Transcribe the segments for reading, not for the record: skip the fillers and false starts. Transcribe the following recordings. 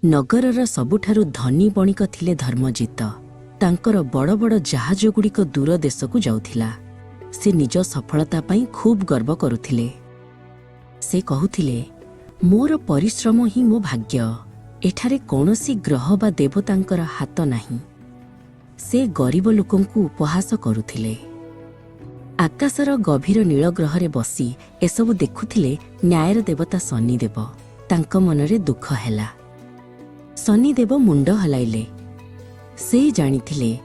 नगरर सबुठारु धनी बणिक थिले धर्मजित। तांकर बड़ बड़ जहाजगुड़िक दूर देशकु जाउथिला। से निज सफलता पाई खूब गर्व करुथिले। से कहुथिले, मोर परिश्रम ही मो भाग्य, एठारे कौनसी ग्रह बा देवतांकर हाथ नाही। से गरीब लोकंकु उपहास करुथिले। आकाशर गभीर नील ग्रहरे बसी एसबु देखुथिले न्यायर देवता शनि देव। तांक मनरे दुख हैला। शनि देव मुंड हलाइले। से जानिथिले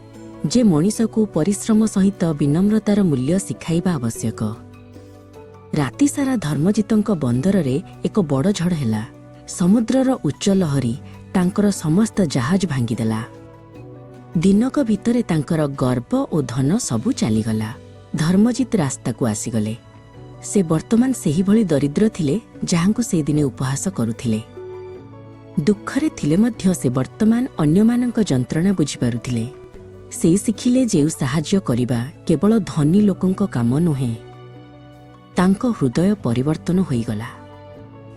जे मनीषकु परिश्रम सहित विनम्रतार मूल्य शिखाइबा आवश्यक। राति सारा धर्मजितंक बंदररे एक बड़ झड़ हैला। समुद्रर उच्च लहरी तांकर समस्त जहाज भांगीदेला। दिनक भितरे तांकर गर्व और धन सबु चलीगला। धर्मजित रास्ता को आसीगले। से वर्तमान सेही भली दरिद्र थिले जहांकु से दिने उपहास करुथिले। दुखरे थिले मध्य से वर्तमान अन्यमानंक जंत्रणा बुझी पारुथिले। से शिखिले जेउ साहाय्य करिबा केवल धनी लोकंक काम नुहे। तांको हृदय परिवर्तन होईगला।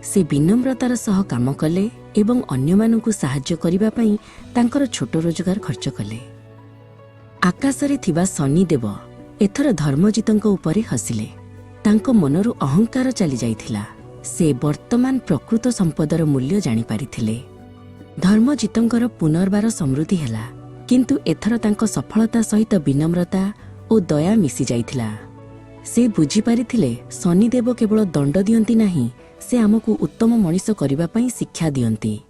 से विनम्रतार सह काम कले एवं अन्यमानंकु साहाय्य करिबा पई तांकर छोट रोजगार खर्च कले। आकाशरे थिबा शनि देव एथर धर्मजितंक उपरे हसिले। तांको मनरु अहंकार चली जाइथिला। से वर्तमान प्रकृत संपदर मूल्य जानि पारिथिले। धर्मजितंकर पुनर्बार समृद्धि हैला, किंतु एथर तांको सफलता सहित विनम्रता और दया मिसी जाइथिला। से बुझी पारिथिले शनिदेव केवल दंड दियंती नाही, से आमकु उत्तम मनीष करिबा पई शिक्षा दियंती।